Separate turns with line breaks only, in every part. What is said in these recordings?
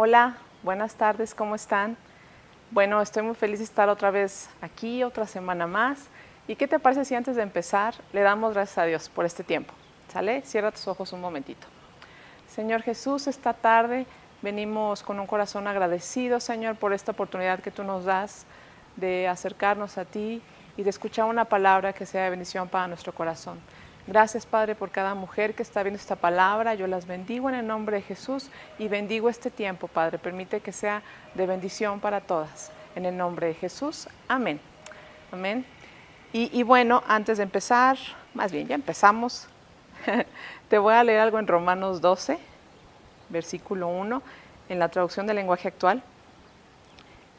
Hola, buenas tardes, ¿cómo están? Bueno, estoy muy feliz de estar otra vez aquí, otra semana más. ¿Y qué te parece si antes de empezar le damos gracias a Dios por este tiempo? ¿Sale? Cierra tus ojos un momentito. Señor Jesús, esta tarde venimos con un corazón agradecido, Señor, por esta oportunidad que tú nos das de acercarnos a ti y de escuchar una palabra que sea de bendición para nuestro corazón. Gracias, Padre, por cada mujer que está viendo esta palabra. Yo las bendigo en el nombre de Jesús y bendigo este tiempo, Padre. Permite que sea de bendición para todas. En el nombre de Jesús. Amén. Amén. Y bueno, antes de empezar, más bien ya empezamos, te voy a leer algo en Romanos 12, versículo 1, en la traducción del lenguaje actual,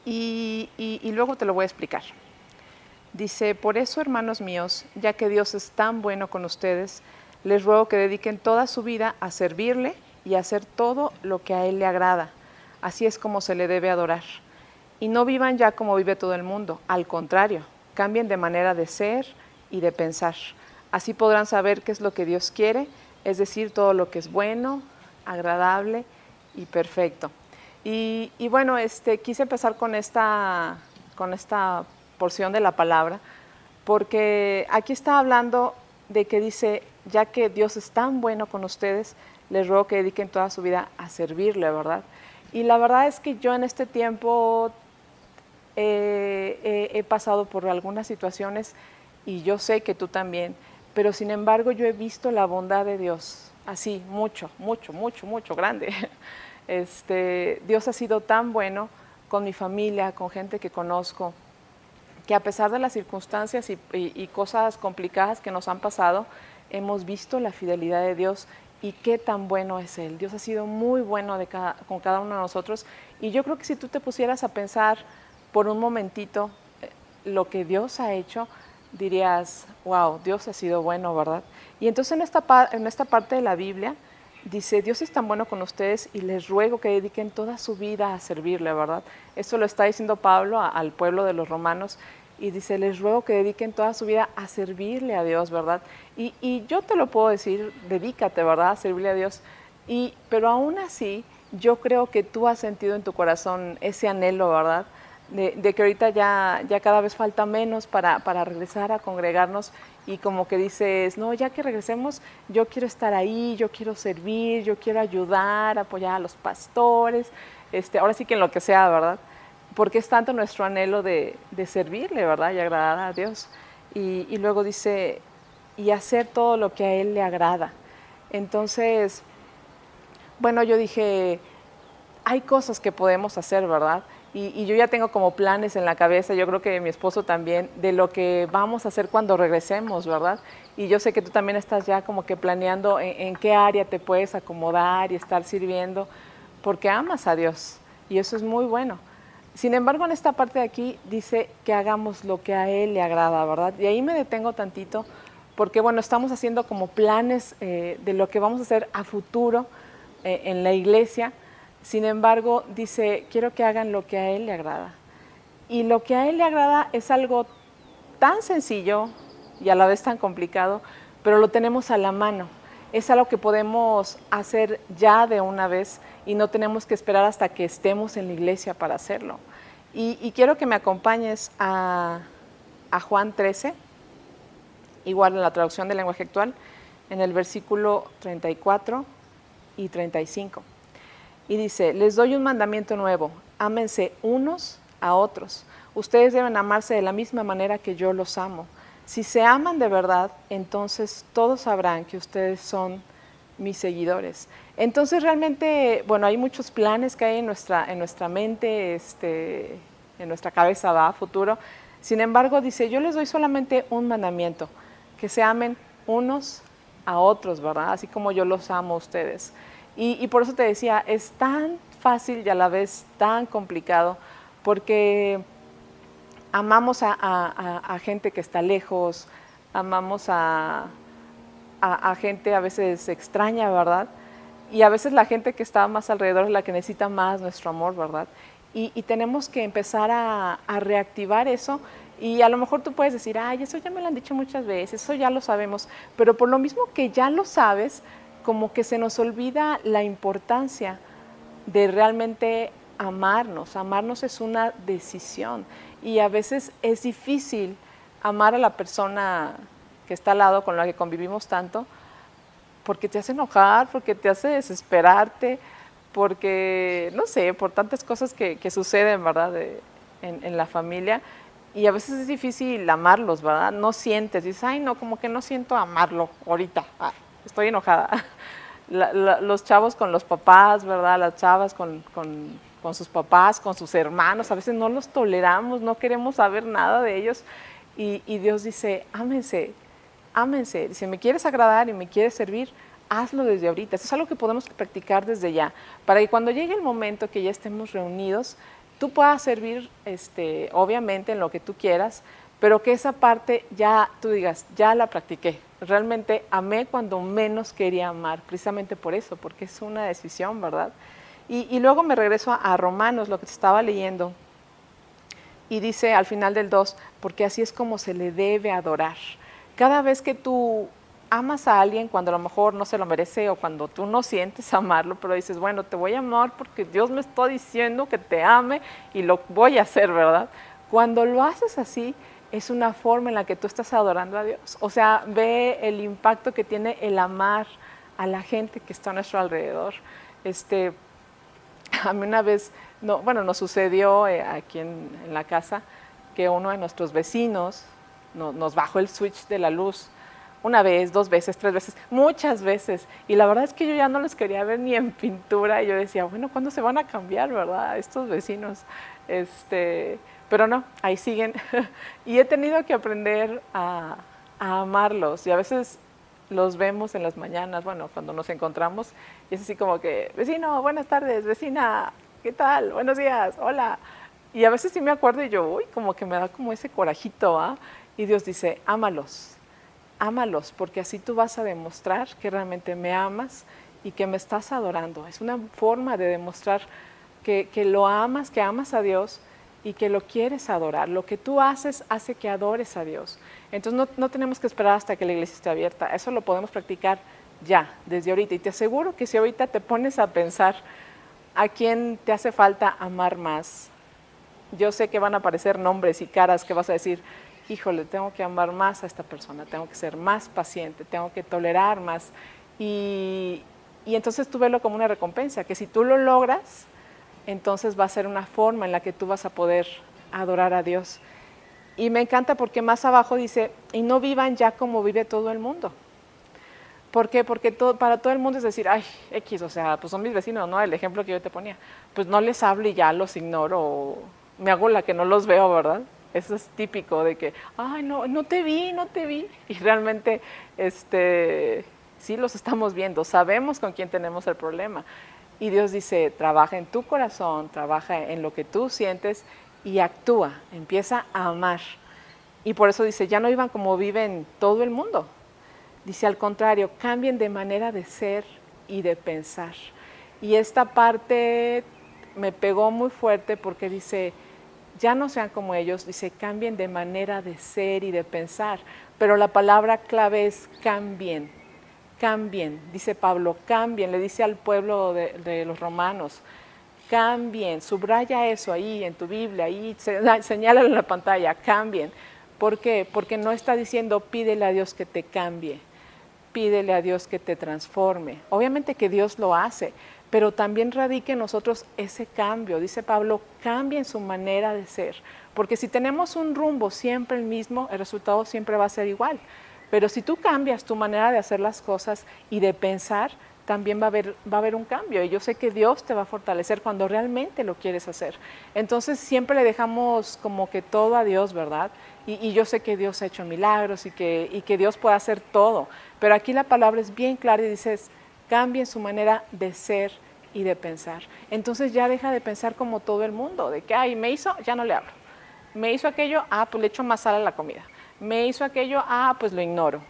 y luego te lo voy a explicar. Dice, por eso, hermanos míos, ya que Dios es tan bueno con ustedes, les ruego que dediquen toda su vida a servirle y a hacer todo lo que a Él le agrada. Así es como se le debe adorar. Y no vivan ya como vive todo el mundo, al contrario, cambien de manera de ser y de pensar. Así podrán saber qué es lo que Dios quiere, es decir, todo lo que es bueno, agradable y perfecto. Y bueno, quise empezar con esta porción de la palabra, porque aquí está hablando de que dice, ya que Dios es tan bueno con ustedes, les ruego que dediquen toda su vida a servirle, ¿verdad? Y la verdad es que yo en este tiempo he pasado por algunas situaciones y yo sé que tú también, pero sin embargo yo he visto la bondad de Dios, así, mucho, mucho, mucho, mucho, grande. Dios ha sido tan bueno con mi familia, con gente que conozco, que a pesar de las circunstancias y cosas complicadas que nos han pasado, hemos visto la fidelidad de Dios y qué tan bueno es Él. Dios ha sido muy bueno con cada uno de nosotros, y yo creo que si tú te pusieras a pensar por un momentito lo que Dios ha hecho, dirías, wow, Dios ha sido bueno, ¿verdad? Y entonces en esta parte de la Biblia dice, Dios es tan bueno con ustedes y les ruego que dediquen toda su vida a servirle, ¿verdad? Esto lo está diciendo Pablo al pueblo de los romanos, y dice, les ruego que dediquen toda su vida a servirle a Dios, ¿verdad? Y yo te lo puedo decir, dedícate, ¿verdad?, a servirle a Dios. Pero aún así, yo creo que tú has sentido en tu corazón ese anhelo, ¿verdad?, de que ahorita ya cada vez falta menos para regresar a congregarnos, y como que dices, no, ya que regresemos, yo quiero estar ahí, yo quiero servir, yo quiero ayudar, apoyar a los pastores, ahora sí que en lo que sea, ¿verdad? Porque es tanto nuestro anhelo de servirle, ¿verdad?, y agradar a Dios. Y luego dice, y hacer todo lo que a Él le agrada. Entonces, bueno, yo dije, hay cosas que podemos hacer, ¿verdad? Y yo ya tengo como planes en la cabeza, yo creo que mi esposo también, de lo que vamos a hacer cuando regresemos, ¿verdad? Y yo sé que tú también estás ya como que planeando en qué área te puedes acomodar y estar sirviendo, porque amas a Dios, y eso es muy bueno. Sin embargo, en esta parte de aquí dice que hagamos lo que a Él le agrada, ¿verdad? Y ahí me detengo tantito, porque bueno, estamos haciendo como planes de lo que vamos a hacer a futuro en la iglesia. Sin embargo, dice, quiero que hagan lo que a Él le agrada. Y lo que a Él le agrada es algo tan sencillo y a la vez tan complicado, pero lo tenemos a la mano. Es algo que podemos hacer ya de una vez y no tenemos que esperar hasta que estemos en la iglesia para hacerlo. Y quiero que me acompañes a Juan 13, igual en la traducción del lenguaje actual, en el versículo 34 y 35. Y dice, les doy un mandamiento nuevo, ámense unos a otros. Ustedes deben amarse de la misma manera que yo los amo. Si se aman de verdad, entonces todos sabrán que ustedes son mis seguidores. Entonces realmente, bueno, hay muchos planes que hay en nuestra mente, en nuestra cabeza, va, futuro. Sin embargo, dice, yo les doy solamente un mandamiento, que se amen unos a otros, ¿verdad? Así como yo los amo a ustedes. Y por eso te decía, es tan fácil y a la vez tan complicado, porque amamos a gente que está lejos, amamos a gente a veces extraña, ¿verdad? Y a veces la gente que está más alrededor es la que necesita más nuestro amor, ¿verdad? Y tenemos que empezar a reactivar eso. Y a lo mejor tú puedes decir, ay, eso ya me lo han dicho muchas veces, eso ya lo sabemos, pero por lo mismo que ya lo sabes, como que se nos olvida la importancia de realmente amarnos. Amarnos es una decisión y a veces es difícil amar a la persona que está al lado, con la que convivimos tanto, porque te hace enojar, porque te hace desesperarte, porque, no sé, por tantas cosas que suceden, ¿verdad?, en la familia. Y a veces es difícil amarlos, ¿verdad? No sientes, dices, ay, no, como que no siento amarlo ahorita, estoy enojada. Los chavos con los papás, ¿verdad? Las chavas con sus papás, con sus hermanos, a veces no los toleramos, no queremos saber nada de ellos. Y Dios dice, ámense, ámense. Si me quieres agradar y me quieres servir, hazlo desde ahorita. Eso es algo que podemos practicar desde ya, para que cuando llegue el momento que ya estemos reunidos, tú puedas servir, obviamente, en lo que tú quieras, pero que esa parte ya tú digas, ya la practiqué. Realmente amé cuando menos quería amar, precisamente por eso, porque es una decisión, ¿verdad? Y luego me regreso a Romanos, lo que te estaba leyendo, y dice al final del 2, porque así es como se le debe adorar. Cada vez que tú amas a alguien cuando a lo mejor no se lo merece o cuando tú no sientes amarlo, pero dices, bueno, te voy a amar porque Dios me está diciendo que te ame y lo voy a hacer, ¿verdad? Cuando lo haces así, es una forma en la que tú estás adorando a Dios. O sea, ve el impacto que tiene el amar a la gente que está a nuestro alrededor. A mí una vez, no, bueno, nos sucedió aquí en la casa que uno de nuestros vecinos nos bajó el switch de la luz una vez, 2 veces, 3 veces, muchas veces. Y la verdad es que yo ya no los quería ver ni en pintura. Y yo decía, bueno, ¿cuándo se van a cambiar, verdad, estos vecinos? Pero no, ahí siguen. Y he tenido que aprender a amarlos. Y a veces los vemos en las mañanas, bueno, cuando nos encontramos, y es así como que, vecino, buenas tardes, vecina, ¿qué tal? Buenos días, hola. Y a veces sí me acuerdo y yo, uy, como que me da como ese corajito, ¿ah? Y Dios dice, ámalos, ámalos, porque así tú vas a demostrar que realmente me amas y que me estás adorando. Es una forma de demostrar que lo amas, que amas a Dios y que lo quieres adorar. Lo que tú haces hace que adores a Dios. Entonces no tenemos que esperar hasta que la iglesia esté abierta. Eso lo podemos practicar ya, desde ahorita. Y te aseguro que si ahorita te pones a pensar a quién te hace falta amar más, yo sé que van a aparecer nombres y caras que vas a decir, híjole, tengo que amar más a esta persona, tengo que ser más paciente, tengo que tolerar más. Y entonces tú velo como una recompensa, que si tú lo logras, entonces va a ser una forma en la que tú vas a poder adorar a Dios. Y me encanta porque más abajo dice, y no vivan ya como vive todo el mundo. ¿Por qué? Porque para todo el mundo es decir, ay, X, o sea, pues son mis vecinos, ¿no? El ejemplo que yo te ponía. Pues no les hablo y ya los ignoro, o me hago la que no los veo, ¿verdad? Eso es típico de que, ay, no te vi, no te vi. Y realmente, sí los estamos viendo, sabemos con quién tenemos el problema. Y Dios dice, trabaja en tu corazón, trabaja en lo que tú sientes y actúa, empieza a amar. Y por eso dice, ya no vivan como viven todo el mundo. Dice, al contrario, cambien de manera de ser y de pensar. Y esta parte me pegó muy fuerte porque dice, ya no sean como ellos, dice, cambien de manera de ser y de pensar. Pero la palabra clave es cambien, cambien. Dice Pablo, cambien, le dice al pueblo de los romanos, cambien, subraya eso ahí en tu Biblia, ahí señálalo en la pantalla, cambien. ¿Por qué? Porque no está diciendo pídele a Dios que te cambie, pídele a Dios que te transforme. Obviamente que Dios lo hace, pero también radica en nosotros ese cambio. Dice Pablo, cambien su manera de ser, porque si tenemos un rumbo siempre el mismo, el resultado siempre va a ser igual. Pero si tú cambias tu manera de hacer las cosas y de pensar, también va a haber un cambio. Y yo sé que Dios te va a fortalecer cuando realmente lo quieres hacer. Entonces siempre le dejamos como que todo a Dios, ¿verdad? Y yo sé que Dios ha hecho milagros y que Dios puede hacer todo. Pero aquí la palabra es bien clara y dices, cambien su manera de ser y de pensar. Entonces ya deja de pensar como todo el mundo, de que, ay, me hizo, ya no le hablo. Me hizo aquello, pues le echo más sal a la comida. Me hizo aquello, pues lo ignoro.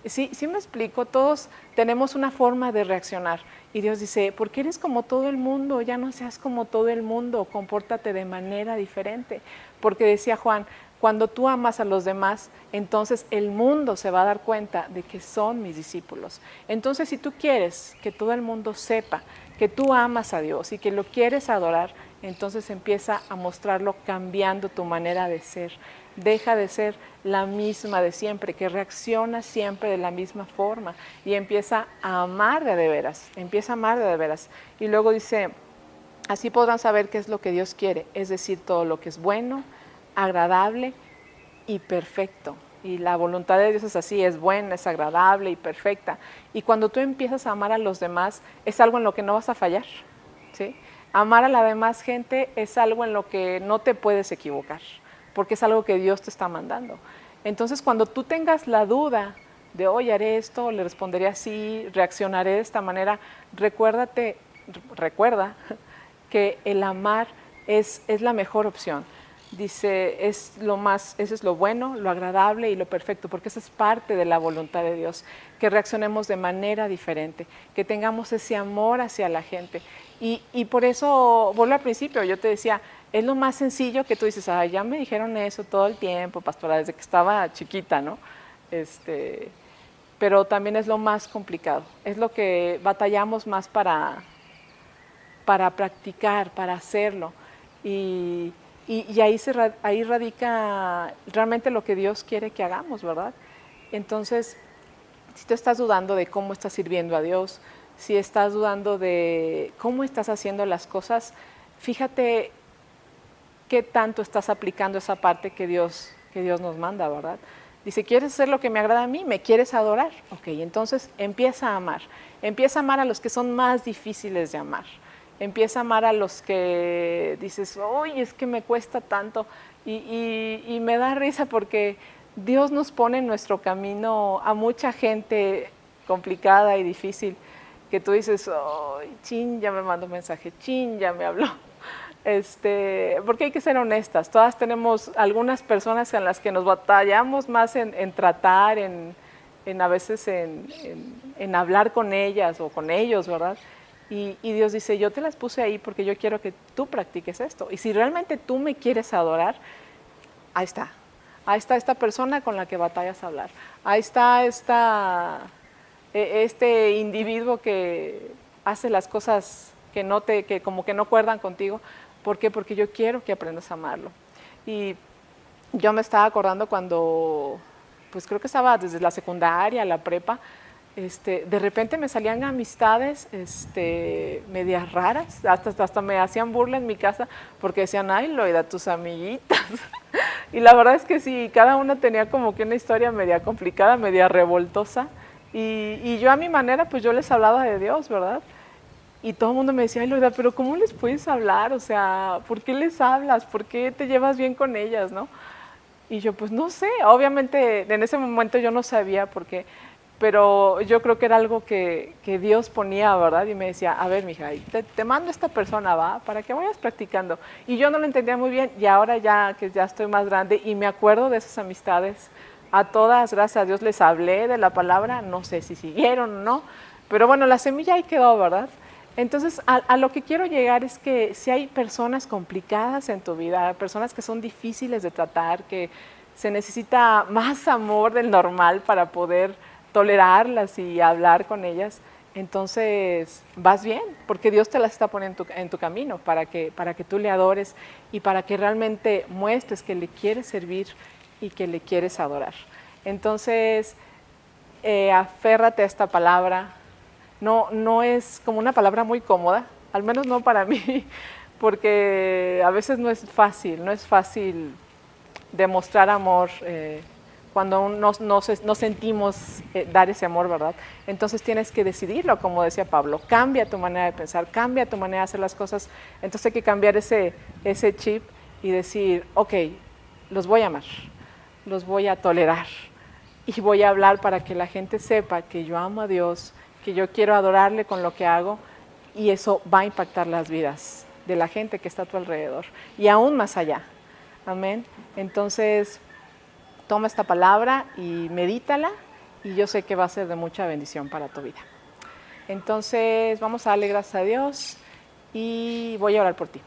Sí me explico, todos tenemos una forma de reaccionar. Y Dios dice, ¿por qué eres como todo el mundo? Ya no seas como todo el mundo, compórtate de manera diferente. Porque decía Juan, cuando tú amas a los demás, entonces el mundo se va a dar cuenta de que son mis discípulos. Entonces, si tú quieres que todo el mundo sepa que tú amas a Dios y que lo quieres adorar, entonces empieza a mostrarlo cambiando tu manera de ser. Deja de ser la misma de siempre, que reacciona siempre de la misma forma y empieza a amar de veras, empieza a amar de veras. Y luego dice, así podrán saber qué es lo que Dios quiere, es decir, todo lo que es bueno, agradable y perfecto. Y la voluntad de Dios es así, es buena, es agradable y perfecta. Y cuando tú empiezas a amar a los demás, es algo en lo que no vas a fallar, ¿sí? Amar a la demás gente es algo en lo que no te puedes equivocar, porque es algo que Dios te está mandando. Entonces, cuando tú tengas la duda de, oye, haré esto, le responderé así, reaccionaré de esta manera, recuerda que el amar es la mejor opción. Dice, eso es lo bueno, lo agradable y lo perfecto, porque eso es parte de la voluntad de Dios, que reaccionemos de manera diferente, que tengamos ese amor hacia la gente. Y por eso, vuelvo al principio, yo te decía, es lo más sencillo que tú dices, ay, ya me dijeron eso todo el tiempo, pastora, desde que estaba chiquita, ¿no? Pero también es lo más complicado, es lo que batallamos más para practicar, para hacerlo. Y ahí radica realmente lo que Dios quiere que hagamos, ¿verdad? Entonces, si tú estás dudando de cómo estás sirviendo a Dios, si estás dudando de cómo estás haciendo las cosas, fíjate qué tanto estás aplicando esa parte que Dios nos manda, ¿verdad? Dice, ¿quieres hacer lo que me agrada a mí? ¿Me quieres adorar? Ok, entonces empieza a amar. Empieza a amar a los que son más difíciles de amar. Empieza a amar a los que dices, uy, es que me cuesta tanto. Y me da risa porque Dios nos pone en nuestro camino a mucha gente complicada y difícil, que tú dices, ay, chin, ya me mandó un mensaje, chin, ya me habló. Porque hay que ser honestas, todas tenemos algunas personas en las que nos batallamos más en tratar, a veces en hablar con ellas o con ellos, ¿verdad? Y Dios dice, yo te las puse ahí porque yo quiero que tú practiques esto. Y si realmente tú me quieres adorar, ahí está esta persona con la que batallas a hablar, ahí está este individuo que hace las cosas que como que no cuerdan contigo. ¿Por qué? Porque yo quiero que aprendas a amarlo. Y yo me estaba acordando cuando, pues creo que estaba desde la secundaria, la prepa, de repente me salían amistades medias raras, hasta me hacían burla en mi casa porque decían, ay, Loida, tus amiguitas. Y la verdad es que sí, cada una tenía como que una historia media complicada, media revoltosa. Y yo a mi manera, pues yo les hablaba de Dios, ¿verdad? Y todo el mundo me decía, ay, Loida, pero ¿cómo les puedes hablar? O sea, ¿por qué les hablas? ¿Por qué te llevas bien con ellas, no? Y yo, pues no sé, obviamente en ese momento yo no sabía por qué, pero yo creo que era algo que Dios ponía, ¿verdad? Y me decía, a ver, mija, te mando a esta persona, ¿va? Para que vayas practicando. Y yo no lo entendía muy bien, y ahora ya que ya estoy más grande y me acuerdo de esas amistades, a todas, gracias a Dios, les hablé de la palabra, no sé si siguieron o no, pero bueno, la semilla ahí quedó, ¿verdad? Entonces, a lo que quiero llegar es que si hay personas complicadas en tu vida, personas que son difíciles de tratar, que se necesita más amor del normal para poder tolerarlas y hablar con ellas, entonces vas bien, porque Dios te las está poniendo en tu camino para que tú le adores y para que realmente muestres que le quieres servir y que le quieres adorar. Entonces, aférrate a esta palabra. No es como una palabra muy cómoda, al menos no para mí, porque a veces no es fácil demostrar amor cuando no sentimos dar ese amor, ¿verdad? Entonces tienes que decidirlo, como decía Pablo, cambia tu manera de pensar, cambia tu manera de hacer las cosas, entonces hay que cambiar ese chip y decir, ok, los voy a amar, los voy a tolerar y voy a hablar para que la gente sepa que yo amo a Dios, que yo quiero adorarle con lo que hago y eso va a impactar las vidas de la gente que está a tu alrededor y aún más allá. Amén. Entonces, toma esta palabra y medítala y yo sé que va a ser de mucha bendición para tu vida. Entonces, vamos a darle gracias a Dios y voy a orar por ti.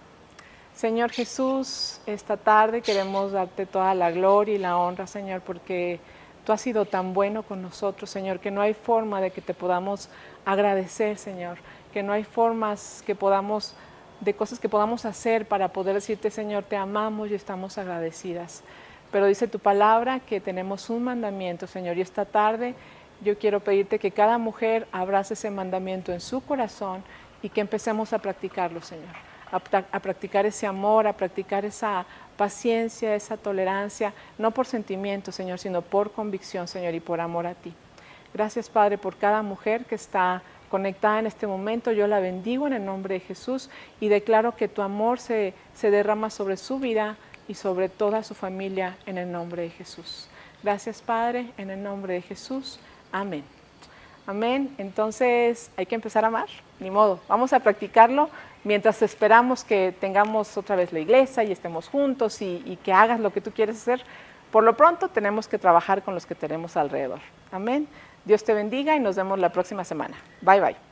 Señor Jesús, esta tarde queremos darte toda la gloria y la honra, Señor, porque tú has sido tan bueno con nosotros, Señor, que no hay forma de que te podamos agradecer, Señor. que no hay formas que podamos, de cosas que podamos hacer para poder decirte, Señor, te amamos y estamos agradecidas. Pero dice tu palabra que tenemos un mandamiento, Señor, y esta tarde yo quiero pedirte que cada mujer abrace ese mandamiento en su corazón y que empecemos a practicarlo, Señor, a practicar ese amor, a practicar esa paciencia, esa tolerancia, no por sentimiento, Señor, sino por convicción, Señor, y por amor a ti. Gracias, Padre, por cada mujer que está conectada en este momento. Yo la bendigo en el nombre de Jesús y declaro que tu amor se derrama sobre su vida y sobre toda su familia en el nombre de Jesús. Gracias, Padre, en el nombre de Jesús. Amén. Amén. Entonces hay que empezar a amar, ni modo. Vamos a practicarlo mientras esperamos que tengamos otra vez la iglesia y estemos juntos y que hagas lo que tú quieres hacer. Por lo pronto tenemos que trabajar con los que tenemos alrededor. Amén. Dios te bendiga y nos vemos la próxima semana. Bye, bye.